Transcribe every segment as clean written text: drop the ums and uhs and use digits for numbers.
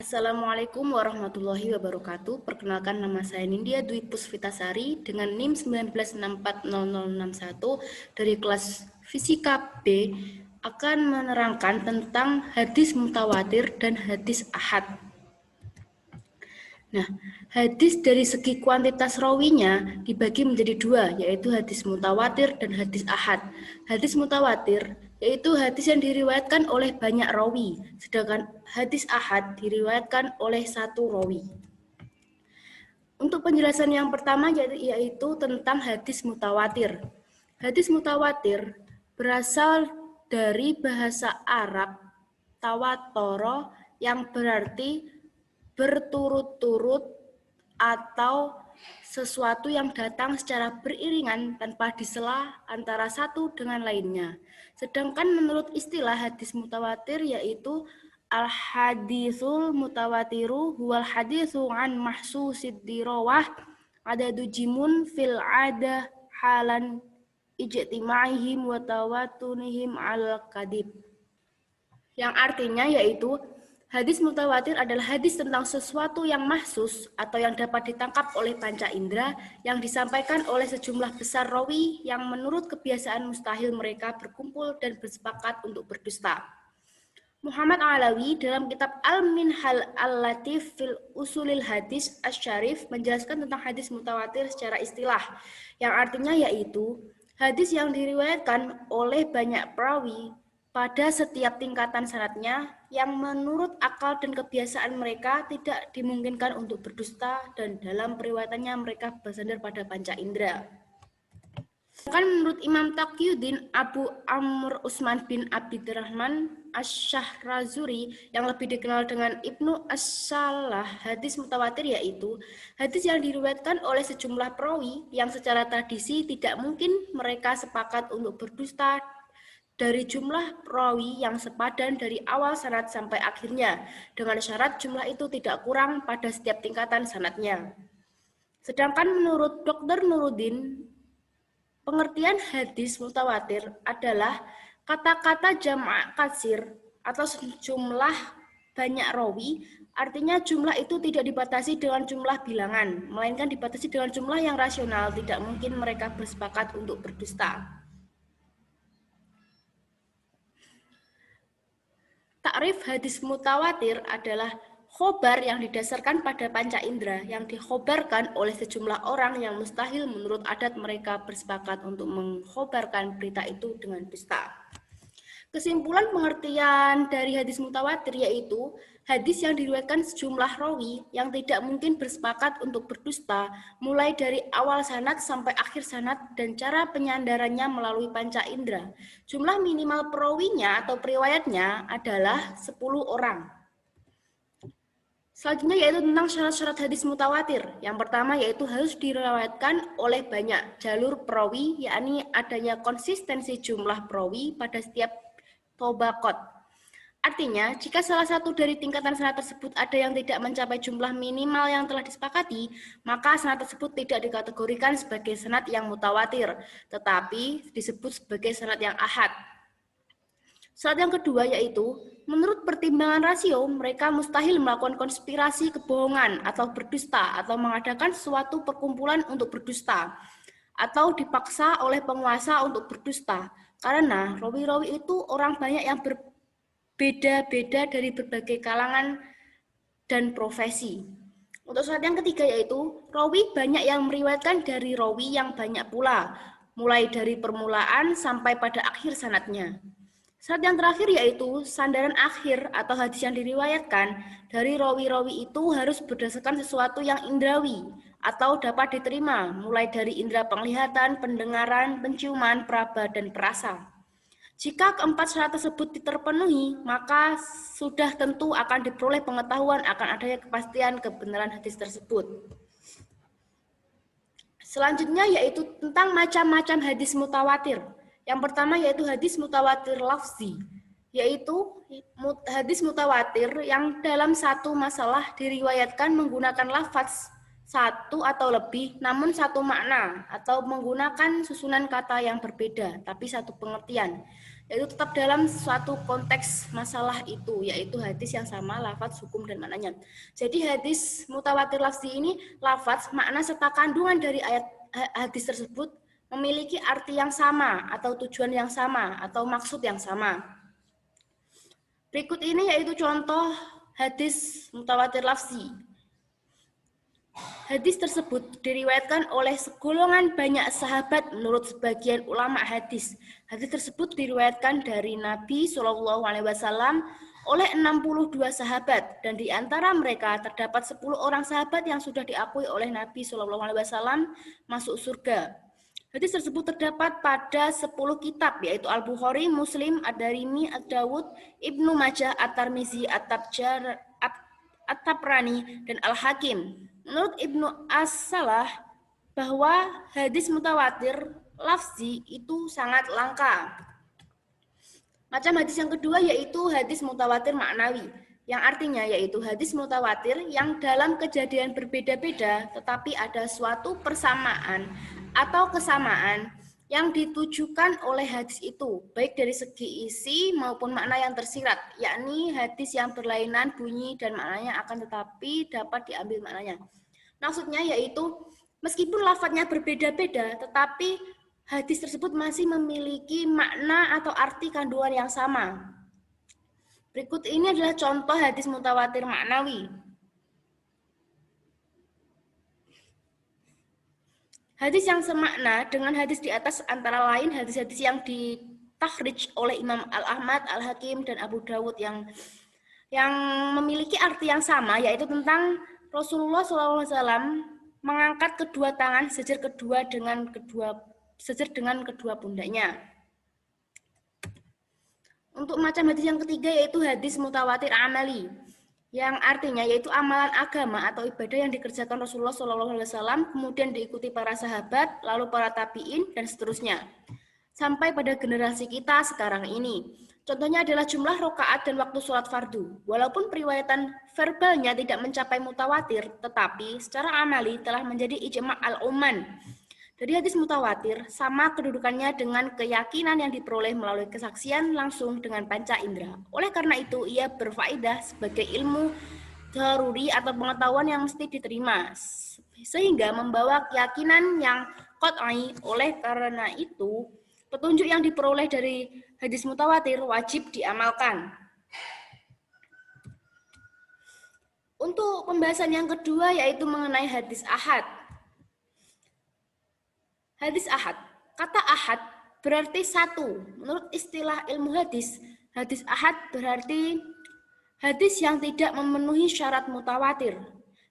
Assalamualaikum warahmatullahi wabarakatuh. Perkenalkan, nama saya Nindya Dwi Pusvitasari dengan NIM 19640061 dari kelas Fisika B akan menerangkan tentang hadis mutawatir dan hadis ahad. Nah, hadis dari segi kuantitas rawinya dibagi menjadi dua, yaitu hadis mutawatir dan hadis ahad. Hadis mutawatir yaitu hadis yang diriwayatkan oleh banyak rawi, sedangkan hadis ahad diriwayatkan oleh satu rawi. Untuk penjelasan yang pertama yaitu tentang hadis mutawatir. Hadis mutawatir berasal dari bahasa Arab tawatoro yang berarti berturut-turut atau sesuatu yang datang secara beriringan tanpa disela antara satu dengan lainnya. Sedangkan menurut istilah hadis mutawatir yaitu al-hadisul mutawatiru huwal hadisu an mahsusid dirawah adadu jimun fil adah halan ijtima'ihim wa tawatunihim al-kadib. Yang artinya yaitu hadis mutawatir adalah hadis tentang sesuatu yang mahsus atau yang dapat ditangkap oleh panca indera yang disampaikan oleh sejumlah besar rawi yang menurut kebiasaan mustahil mereka berkumpul dan bersepakat untuk berdusta. Muhammad Alawi dalam kitab Al-Minhal Al-Latif fil Usulil Hadis Asy-Syarif menjelaskan tentang hadis mutawatir secara istilah, yang artinya yaitu hadis yang diriwayatkan oleh banyak perawi pada setiap tingkatan sanadnya yang menurut akal dan kebiasaan mereka tidak dimungkinkan untuk berdusta dan dalam periwayatannya mereka bersandar pada panca indera. Kan menurut Imam Taqiyuddin Abu Amr Utsman bin Abdurrahman Asy-Syahrazuri yang lebih dikenal dengan Ibnu As-Salah, hadis mutawatir yaitu hadis yang diriwayatkan oleh sejumlah perawi yang secara tradisi tidak mungkin mereka sepakat untuk berdusta dari jumlah perawi yang sepadan dari awal sanad sampai akhirnya, dengan syarat jumlah itu tidak kurang pada setiap tingkatan sanadnya. Sedangkan menurut Dr. Nuruddin, pengertian hadis mutawatir adalah kata-kata jama' katsir atau jumlah banyak rawi, artinya jumlah itu tidak dibatasi dengan jumlah bilangan, melainkan dibatasi dengan jumlah yang rasional, tidak mungkin mereka bersepakat untuk berdusta. Takrif hadis mutawatir adalah khobar yang didasarkan pada panca indera yang dikhobarkan oleh sejumlah orang yang mustahil menurut adat mereka bersepakat untuk mengkhobarkan berita itu dengan dusta. Kesimpulan pengertian dari hadis mutawatir yaitu hadis yang diriwayatkan sejumlah rawi yang tidak mungkin bersepakat untuk berdusta mulai dari awal sanad sampai akhir sanad dan cara penyandarannya melalui panca indera. Jumlah minimal perawinya atau periwayatnya adalah 10 orang. Selanjutnya yaitu tentang syarat-syarat hadis mutawatir. Yang pertama yaitu harus diriwayatkan oleh banyak jalur perawi, yakni adanya konsistensi jumlah perawi pada setiap tobaqot. Artinya, jika salah satu dari tingkatan sanad tersebut ada yang tidak mencapai jumlah minimal yang telah disepakati, maka sanad tersebut tidak dikategorikan sebagai sanad yang mutawatir, tetapi disebut sebagai sanad yang ahad. Syarat yang kedua yaitu, menurut pertimbangan rasio, mereka mustahil melakukan konspirasi kebohongan atau berdusta atau mengadakan suatu perkumpulan untuk berdusta atau dipaksa oleh penguasa untuk berdusta. Karena rawi-rawi itu orang banyak yang berbeda-beda dari berbagai kalangan dan profesi. Untuk syarat yang ketiga yaitu, rawi banyak yang meriwayatkan dari rawi yang banyak pula, mulai dari permulaan sampai pada akhir sanadnya. Syarat yang terakhir yaitu sandaran akhir atau hadis yang diriwayatkan dari rawi-rawi itu harus berdasarkan sesuatu yang indrawi atau dapat diterima, mulai dari indera penglihatan, pendengaran, penciuman, peraba, dan perasa. Jika keempat syarat tersebut terpenuhi, maka sudah tentu akan diperoleh pengetahuan akan adanya kepastian kebenaran hadis tersebut. Selanjutnya yaitu tentang macam-macam hadis mutawatir. Yang pertama yaitu hadis mutawatir lafzi, yaitu hadis mutawatir yang dalam satu masalah diriwayatkan menggunakan lafaz satu atau lebih namun satu makna atau menggunakan susunan kata yang berbeda tapi satu pengertian. yaitu tetap dalam suatu konteks masalah itu, yaitu hadis yang sama lafaz, hukum, dan maknanya. Jadi hadis mutawatir lafzi ini lafaz, makna, serta kandungan dari ayat hadis tersebut memiliki arti yang sama atau tujuan yang sama atau maksud yang sama. Berikut ini yaitu contoh hadis mutawatir lafzi. Hadis tersebut diriwayatkan oleh segolongan banyak sahabat menurut sebagian ulama hadis. Hadis tersebut diriwayatkan dari Nabi SAW oleh 62 sahabat, dan di antara mereka terdapat 10 orang sahabat yang sudah diakui oleh Nabi SAW masuk surga. Hadis tersebut terdapat pada 10 kitab, yaitu Al-Bukhari, Muslim, Ad-Darimi, Ad-Dawud, Ibnu Majah, At-Tirmizi, At-Tabrani, dan Al-Hakim. Menurut Ibnu As-Salah, bahwa hadis mutawatir lafzi itu sangat langka. Macam hadis yang kedua yaitu hadis mutawatir maknawi, yang artinya yaitu hadis mutawatir yang dalam kejadian berbeda-beda tetapi ada suatu persamaan atau kesamaan yang ditujukan oleh hadis itu, baik dari segi isi maupun makna yang tersirat, yakni hadis yang berlainan bunyi dan maknanya akan tetapi dapat diambil maknanya. Maksudnya yaitu meskipun lafadznya berbeda-beda, tetapi hadis tersebut masih memiliki makna atau arti kandungan yang sama. Berikut ini adalah contoh hadis mutawatir maknawi. Hadis yang semakna dengan hadis di atas antara lain hadis-hadis yang ditakhrij oleh Imam Al-Ahmad, Al-Hakim, dan Abu Dawud yang memiliki arti yang sama, yaitu tentang Rasulullah SAW mengangkat kedua tangan sejajar dengan kedua pundaknya. Untuk macam hadis yang ketiga yaitu hadis mutawatir amali, yang artinya yaitu amalan agama atau ibadah yang dikerjakan Rasulullah SAW kemudian diikuti para sahabat, lalu para tabi'in, dan seterusnya sampai pada generasi kita sekarang ini. Contohnya adalah jumlah rakaat dan waktu sholat fardu. Walaupun periwayatan verbalnya tidak mencapai mutawatir, tetapi secara amali telah menjadi ijma' al-umman. Dari hadis mutawatir sama kedudukannya dengan keyakinan yang diperoleh melalui kesaksian langsung dengan panca indera. Oleh karena itu, ia berfaedah sebagai ilmu daruri atau pengetahuan yang mesti diterima, sehingga membawa keyakinan yang qat'i. Oleh karena itu, petunjuk yang diperoleh dari hadis mutawatir wajib diamalkan. Untuk pembahasan yang kedua yaitu mengenai hadis ahad. Hadis ahad. Kata ahad berarti satu. Menurut istilah ilmu hadis ahad berarti hadis yang tidak memenuhi syarat mutawatir.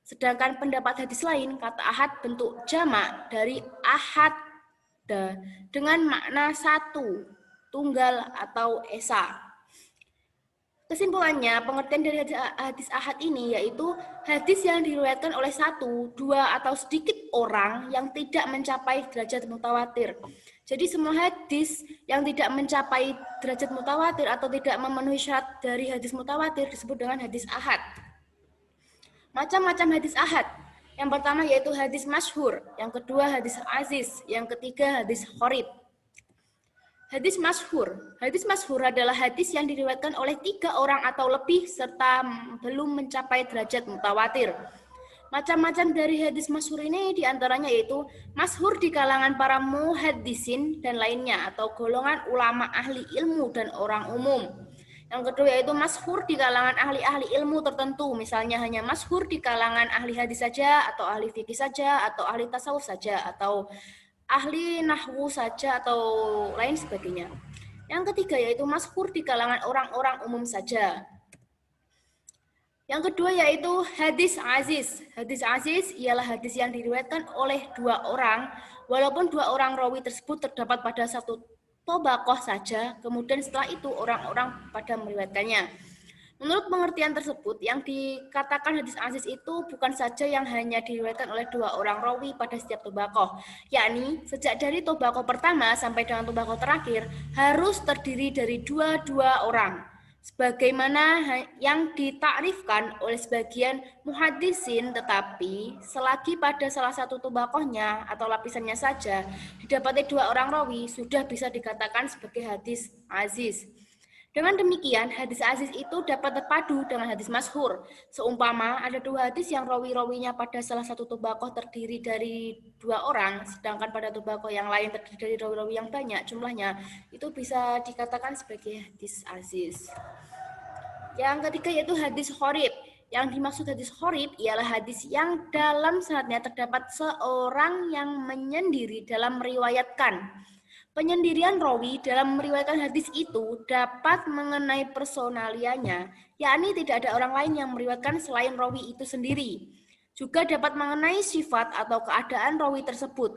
Sedangkan pendapat hadis lain, kata ahad bentuk jamak dari ahad dengan makna satu, tunggal atau esa. Kesimpulannya, pengertian dari hadis ahad ini yaitu hadis yang diriwayatkan oleh satu, dua, atau sedikit orang yang tidak mencapai derajat mutawatir. Jadi semua hadis yang tidak mencapai derajat mutawatir atau tidak memenuhi syarat dari hadis mutawatir disebut dengan hadis ahad. Macam-macam hadis ahad. Yang pertama yaitu hadis masyhur, yang kedua hadis aziz, yang ketiga hadis gharib. Hadis masyhur adalah hadis yang diriwayatkan oleh 3 orang atau lebih serta belum mencapai derajat mutawatir. Macam-macam dari hadis masyhur ini diantaranya yaitu masyhur di kalangan para muhaddisin dan lainnya atau golongan ulama ahli ilmu dan orang umum. Yang kedua yaitu masyhur di kalangan ahli-ahli ilmu tertentu, misalnya hanya masyhur di kalangan ahli hadis saja atau ahli fikih saja atau ahli tasawuf saja atau ahli nahwu saja atau lain sebagainya. Yang ketiga yaitu masyhur di kalangan orang-orang umum saja. Yang kedua yaitu hadis aziz. Hadis aziz ialah hadis yang diriwayatkan oleh 2 orang, walaupun 2 orang rawi tersebut terdapat pada satu tobaqoh saja, kemudian setelah itu orang-orang pada meriwayatkannya. Menurut pengertian tersebut, yang dikatakan hadis aziz itu bukan saja yang hanya diriwayatkan oleh 2 orang rawi pada setiap tobaqoh, yakni sejak dari tobaqoh pertama sampai dengan tobaqoh terakhir harus terdiri dari 2 orang. sebagaimana yang ditakrifkan oleh sebagian muhaddisin, tetapi selagi pada salah satu tubakohnya atau lapisannya saja didapati 2 orang rawi, sudah bisa dikatakan sebagai hadis aziz. Dengan demikian, hadis aziz itu dapat terpadu dengan hadis masyhur. Seumpama ada 2 hadis yang rawi-rawinya pada salah satu tubakoh terdiri dari 2 orang, sedangkan pada tubakoh yang lain terdiri dari rawi-rawi yang banyak jumlahnya, itu bisa dikatakan sebagai hadis aziz. Yang ketiga yaitu hadis gharib. Yang dimaksud hadis gharib ialah hadis yang dalam sanadnya terdapat seorang yang menyendiri dalam meriwayatkan. Penyendirian rawi dalam meriwayatkan hadis itu dapat mengenai personalianya, yakni tidak ada orang lain yang meriwayatkan selain rawi itu sendiri. Juga dapat mengenai sifat atau keadaan rawi tersebut.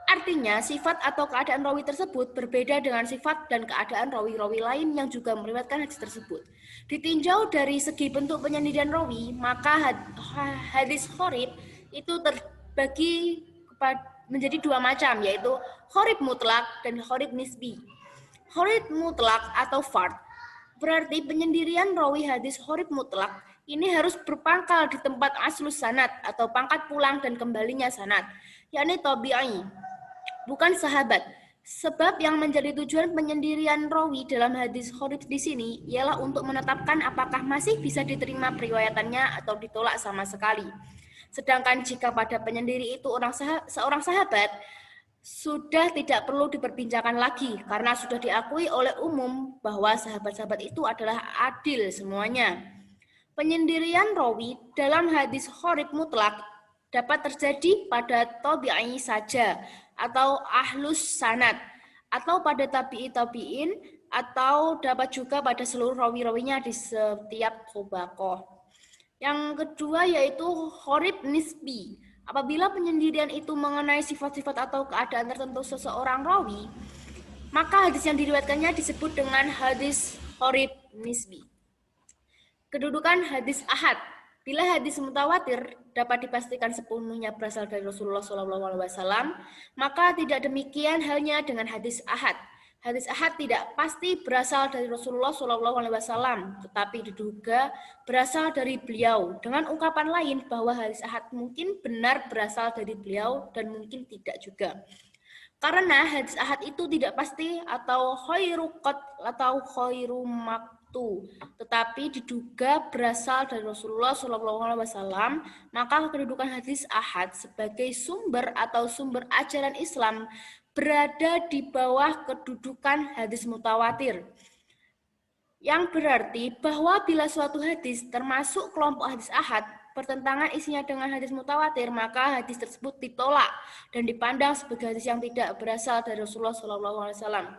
Artinya, sifat atau keadaan rawi tersebut berbeda dengan sifat dan keadaan rawi-rawi lain yang juga meriwayatkan hadis tersebut. Ditinjau dari segi bentuk penyendirian rawi, maka hadis gharib itu terbagi menjadi 2 macam, yaitu gharib mutlak dan gharib nisbi. Gharib mutlak atau fard berarti penyendirian rawi hadis gharib mutlak ini harus berpangkal di tempat aslus sanad atau pangkat pulang dan kembalinya sanad, yakni tabi'i, bukan sahabat. Sebab yang menjadi tujuan penyendirian rawi dalam hadis gharib di sini ialah untuk menetapkan apakah masih bisa diterima periwayatannya atau ditolak sama sekali. Sedangkan jika pada penyendiri itu seorang sahabat, sudah tidak perlu diperbincangkan lagi karena sudah diakui oleh umum bahwa sahabat-sahabat itu adalah adil semuanya. Penyendirian rawi dalam hadis gharib mutlak dapat terjadi pada tabi'i saja atau ahlus sanad, atau pada tabi'in, atau dapat juga pada seluruh rawi-rawinya di setiap tubakoh. Yang kedua yaitu gharib nisbi. Apabila penyendirian itu mengenai sifat-sifat atau keadaan tertentu seseorang rawi, maka hadis yang diriwayatkannya disebut dengan hadis gharib nisbi. Kedudukan hadis ahad. Bila hadis mutawatir dapat dipastikan sepenuhnya berasal dari Rasulullah SAW, maka tidak demikian halnya dengan hadis ahad. Hadis ahad tidak pasti berasal dari Rasulullah SAW, tetapi diduga berasal dari beliau. Dengan ungkapan lain bahwa hadis ahad mungkin benar berasal dari beliau dan mungkin tidak juga. Karena hadis ahad itu tidak pasti atau khairu qat atau khairu maktu, tetapi diduga berasal dari Rasulullah SAW, maka kedudukan hadis ahad sebagai sumber atau sumber ajaran Islam berada di bawah kedudukan hadis mutawatir. Yang berarti bahwa bila suatu hadis termasuk kelompok hadis ahad bertentangan isinya dengan hadis mutawatir, maka hadis tersebut ditolak dan dipandang sebagai hadis yang tidak berasal dari Rasulullah SAW.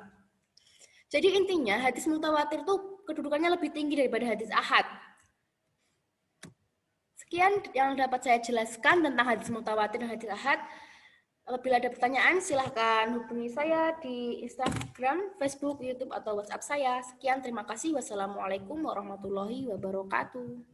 Jadi intinya hadis mutawatir itu kedudukannya lebih tinggi daripada hadis ahad. Sekian yang dapat saya jelaskan tentang hadis mutawatir dan hadis ahad. Apabila ada pertanyaan, silahkan hubungi saya di Instagram, Facebook, YouTube, atau WhatsApp saya. Sekian, terima kasih. Wassalamualaikum warahmatullahi wabarakatuh.